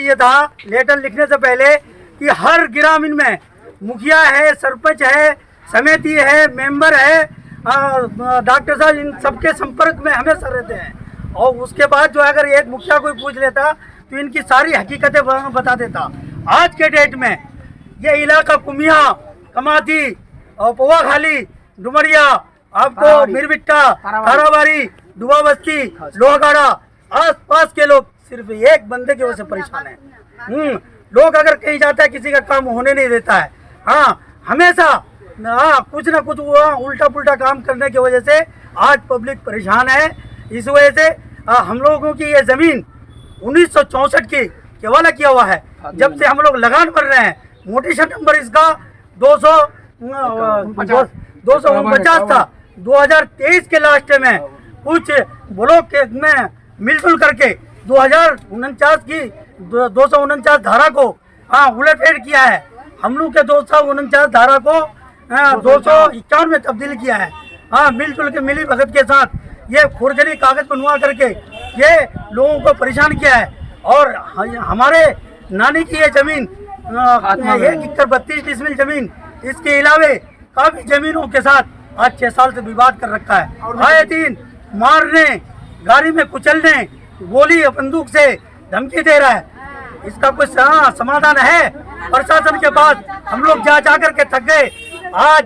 चाहिए था लेटर लिखने से पहले कि हर ग्रामीण में मुखिया है, सरपंच है, समिति है, मेंबर है, डॉक्टर साहब, इन सबके संपर्क में हमेशा रहते हैं। और उसके बाद जो अगर एक मुखिया कोई पूछ लेता तो इनकी सारी हकीकतें बता देता। आज के डेट में ये इलाका कुमिया, कमाती और पोवाखाली, डुमरिया, आपको मिरबिट्टा, ताराबारी, दुआ बस्ती, लोहगाड़ा, आस पास के लोग सिर्फ एक बंदे की वजह से परेशान है। लोग अगर कहीं जाता है किसी का काम होने नहीं देता है। हाँ, हमेशा कुछ ना कुछ उल्टा पुल्टा काम करने की वजह से आज पब्लिक परेशान है। इस वजह से हम लोगों की ये ज़मीन 1964 की केवाला किया हुआ है। जब से हम लोग लगान भर रहे हैं, मोटेशन नंबर इसका 249 था। 2023 के लास्ट में कुछ ब्लॉक में मिलजुल करके 2049 की 249 धारा को उलटफेर किया है। हम लोग के 249 धारा को 251 में तब्दील किया है। मिलजुल के मिली भगत के साथ ये फोर्जरी कागज बनवा करके ये लोगों को परेशान किया है। और हमारे नानी की ये जमीन 1 एकड़ 32 डिसमिल जमीन, इसके अलावे काफी जमीनों के साथ आज 6 साल से विवाद कर रखा है। आए दिन मारने, गाड़ी में कुचलने, गोली बंदूक से धमकी दे रहा है। इसका कोई समाधान है? प्रशासन के पास हम लोग जा करके थक गए। आज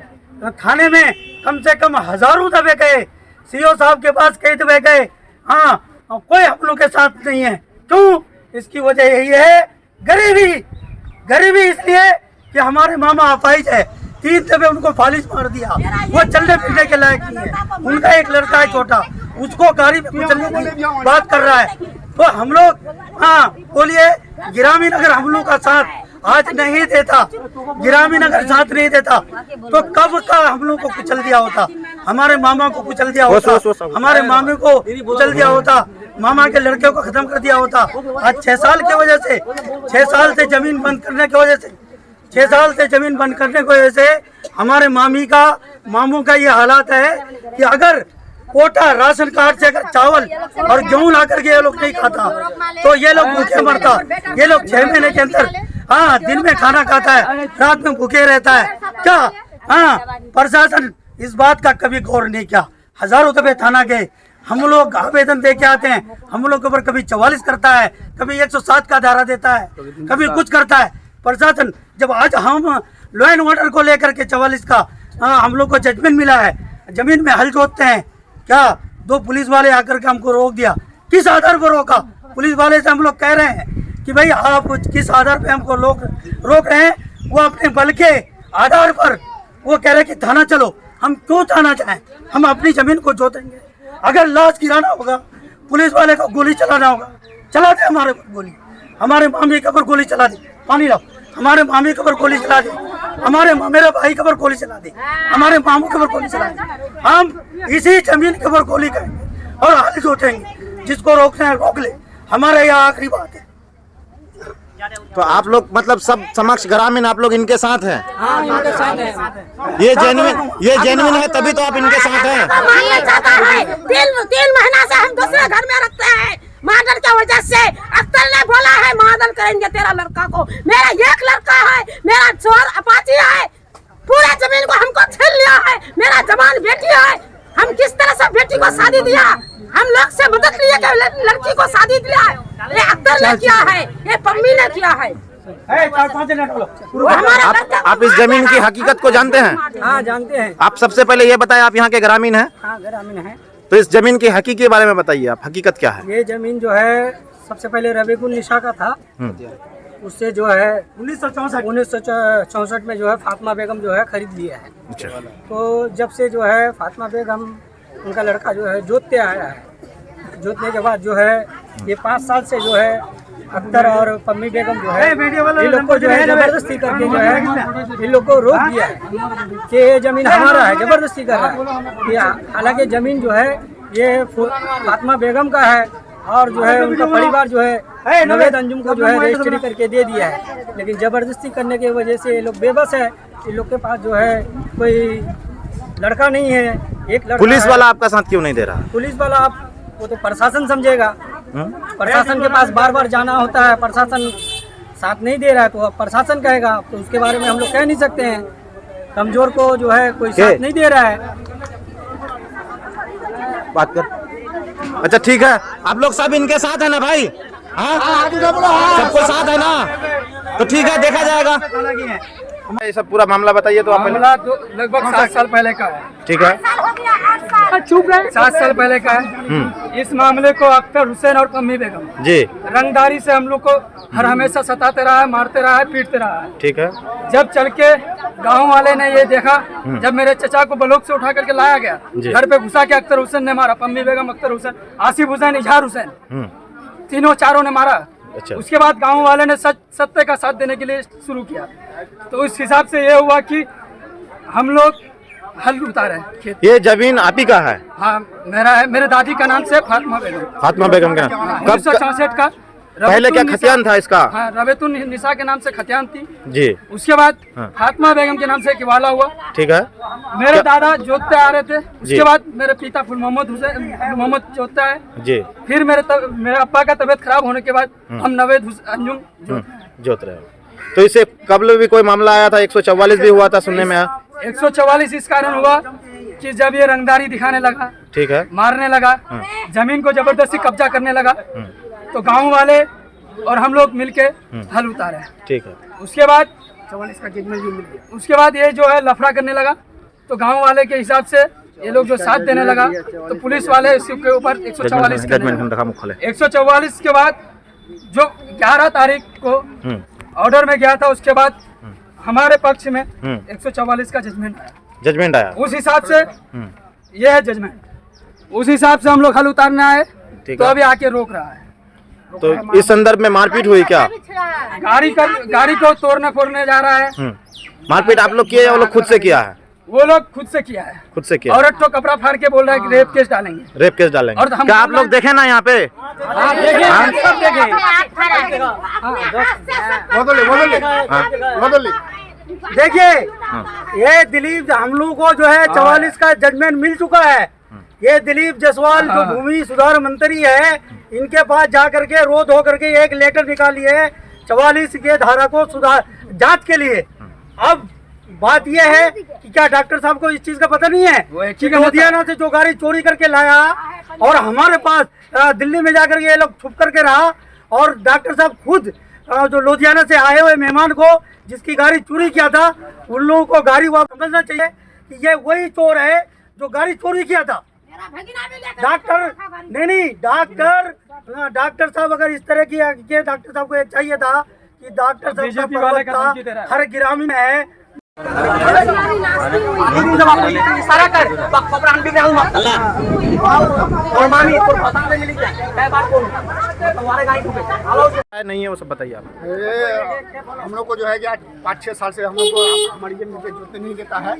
थाने में कम से कम हजारों दबे गए, सीओ साहब के पास कई दबे गए। कोई हम लोग के साथ नहीं है। क्यों? इसकी वजह यही है, गरीबी इसलिए कि हमारे मामा अपाहिज है। 3 दफे उनको फालिश मार दिया, वो चलने फिरने के लायक नहीं है। उनका एक लड़का है छोटा, उसको गाड़ी में कुचलने की बात कर रहा है। तो हम लोग बोलिए, ग्रामीण अगर हम लोग का साथ आज नहीं देता, ग्रामीण अगर साथ नहीं देता तो कब का हम लोग को कुचल दिया होता, हमारे मामा को कुचल दिया होता, हमारे मामे को कुचल दिया होता, मामा के लड़के को खत्म कर दिया होता। आज 6 साल की वजह से, 6 साल से जमीन बंद करने की वजह से, 6 साल से जमीन बंद करने की वजह से हमारे मामू का ये हालात है कि अगर कोटा राशन कार्ड से अगर चावल और गेहूं ला करके ये लोग नहीं खाता तो ये लोग भूखे मरता। ये लोग 6 महीने के अंदर दिन में खाना खाता है, रात में भूखे रहता है। क्या प्रशासन इस बात का कभी गौर नहीं किया? हजारों दफे थाना गए, हम लोग आवेदन दे के आते हैं। हम लोग के ऊपर कभी 44 करता है, कभी 107 का धारा देता है, कभी कुछ करता है प्रशासन। जब आज हम लॉ एंड ऑर्डर को लेकर के 44 का हम लोग को जजमेंट मिला है, जमीन में हल जोतते हैं, क्या 2 पुलिस वाले आकर के हमको रोक दिया। किस आधार पर रोका? पुलिस वाले से हम लोग कह रहे हैं कि भाई आप किस आधार पे हमको रोक रहे हैं? वो अपने बल के आधार पर वो कह रहे हैं कि थाना चलो। हम क्यों थाना जाएं? हम अपनी जमीन को जोतेंगे। अगर लाश गिराना होगा, पुलिस वाले को गोली चलाना होगा, चला दे हमारे पर गोली। हमारे मामी के ऊपर गोली चला दे, पानी लाओ। हमारे मामी के ऊपर गोली चला दे, मेरे भाई के ऊपर गोली चला दे, हमारे मामू के ऊपर गोली चला दे। हम इसी जमीन के ऊपर गोली करेंगे और हल जोतेंगे। जिसको रोकना है रोक ले, हमारा यह आखिरी बात है। तो आप लोग मतलब सब समक्ष ग्रामीण आप लोग इनके साथ हैं? हाँ, इनके साथ हैं। ये जेन्युइन है तभी तो आप इनके साथ हैं। 3 महीना से हम दूसरे घर में रखते हैं मर्डर की वजह से। अख्तर ने बोला है मर्डर करेंगे तेरा लड़का को। मेरा एक लड़का है, मेरा छोर अपाची है, पूरे जमीन को हमको छीन लिया है। मेरा जवान बेटी है, हम किस तरह से बेटी को शादी दिया? हम लोग से मदद लिए कि लड़की को शादी दिया। ये अख्तर ने किया है, ये पम्मी ने किया है। आप इस जमीन की हकीकत को जानते हैं? हाँ, जानते हैं। आप सबसे पहले ये बताएं, आप यहाँ के ग्रामीण हैं? हाँ, ग्रामीण है। तो इस जमीन की हकीकत के बारे में बताइए, आप हकीकत क्या है? ये जमीन जो है सबसे पहले रबीकुल निशा का था। उससे जो है 1964 में जो है फातिमा बेगम जो है खरीद लिया है। अच्छा। तो जब से जो है फातिमा बेगम, उनका लड़का जो है जोतते आया है। जोतने के बाद जो है ये 5 साल से जो है अख्तर और पम्मी बेगम जो है इन लोग को जो है जबरदस्ती करके जो है इन लोग को रोक दिया है कि ये जमीन हमारा है, जबरदस्ती कर रहा है। हालांकि जमीन जो है ये फातिमा बेगम का है और जो है उनका परिवार जो है नवेद अंजुम को जो है रजिस्ट्री करके दे दिया है। लेकिन जबरदस्ती करने की वजह से ये लोग बेबस है। इन लोग के पास जो है कोई लड़का नहीं है, एक लड़का। पुलिस वाला आपका साथ क्यों नहीं दे रहा? पुलिस वाला आप वो तो प्रशासन समझेगा। प्रशासन के पास बार बार जाना होता है, प्रशासन साथ नहीं दे रहा है तो अब प्रशासन कहेगा, तो उसके बारे में हम लोग कह नहीं सकते हैं। कमजोर को जो है कोई साथ नहीं दे रहा है। बात कर। अच्छा ठीक है, आप लोग सब इनके साथ है ना भाई? हाँ सबको साथ है ना, तो ठीक है देखा जाएगा। ये सब पूरा मामला बताइए तो आप। मामला तो लगभग 7 साल पहले का है। ठीक है, 7 साल पहले का है। इस मामले को अख्तर हुसैन और कम्मी बेगम जी रंगदारी से हम लोग को हर हमेशा सताते रहा है, मारते रहा है, पीटते रहा है। ठीक है, जब चल के गाँव वाले ने ये देखा, जब मेरे चचा को बलोक से उठा करके लाया गया, घर पे घुसा के अख्तर हुसैन ने मारा, पम्मी बेगम, अख्तर हुसैन, आसिफ हुसैन, इजहार हुसैन, तीनों चारों ने मारा। अच्छा। उसके बाद गांव वाले ने सत्य का साथ देने के लिए शुरू किया, तो उस हिसाब से ये हुआ कि हम लोग हल उतारे खेत। ये जमीन आप ही का है? हाँ मेरा है, मेरे दादी का नाम से फातिमा बेगम। फातिमा बेगम का? कब 1964 का। पहले क्या खतियान था इसका? हाँ, रबेतुन निसा के नाम से खतियान थी जी। उसके बाद फातिमा बेगम के नाम से किवाला हुआ। ठीक है, मेरे दादा जोतते आ रहे थे, उसके बाद मेरे पिता फुल मोहम्मद जोतता है जी। फिर मेरे अब्बा का तबीयत खराब होने के बाद हम नवेद अंजुम जोत रहे हो। तो इससे कबल भी कोई मामला आया था? 144 भी हुआ था सुनने में। 144 इस कारण हुआ कि जब ये रंगदारी दिखाने लगा, ठीक है, मारने लगा, जमीन को जबरदस्ती कब्जा करने लगा, तो गांव वाले और हम लोग मिलके हल उतारे। ठीक है, उसके बाद 44 का जजमेंट भी मिल गया। उसके बाद ये जो है लफड़ा करने लगा, तो गांव वाले के हिसाब से ये लोग जो साथ देने लगा, तो पुलिस वाले इसके ऊपर 144 144 के बाद जो 11 तारीख को ऑर्डर में गया था, उसके बाद हमारे पक्ष में 144 का जजमेंट आया। उस हिसाब से ये है जजमेंट, उस हिसाब से हम लोग हल उतारना है, तो अभी आके रोक रहा है। तो इस संदर्भ में मारपीट हुई क्या? गाड़ी को तोड़ने फोड़ने जा रहा है। मारपीट आप लोग किए या वो लोग खुद से किया है? वो लोग खुद से किया है। खुद से किया। औरत तो कपड़ा फाड़ के बोल रहा है कि रेप केस डालेंगे। रेप केस डालेंगे। और क्या आप लोग देखे ना यहाँ पे? देखिए ये दिलीप, हम लोग को जो है 44 का जजमेंट मिल चुका है। ये दिलीप जायसवाल जो भूमि सुधार मंत्री है, इनके पास जा करके रोज हो करके एक लेटर निकाली है 44 के धारा को सुधार जांच के लिए। अब बात यह है कि क्या डॉक्टर साहब को इस चीज का पता नहीं है कि लुधियाना से जो गाड़ी चोरी करके लाया और हमारे पास दिल्ली में जाकर के ये लोग छुप करके रहा, और डॉक्टर साहब खुद जो लुधियाना से आए हुए मेहमान को जिसकी गाड़ी चोरी किया था, उन लोगों को गाड़ी वापस समझना चाहिए कि ये वही चोर है जो गाड़ी चोरी किया था। डॉक्टर नहीं, डॉक्टर साहब अगर इस तरह की डॉक्टर साहब को एक चाहिए था कि डॉक्टर साहब का हर ग्रामीण है। नहीं है वो सब बताइए आप। हम लोग को जो है 5-6 साल से हम लोग को हमारी जमीन पे जोतने नहीं देता है।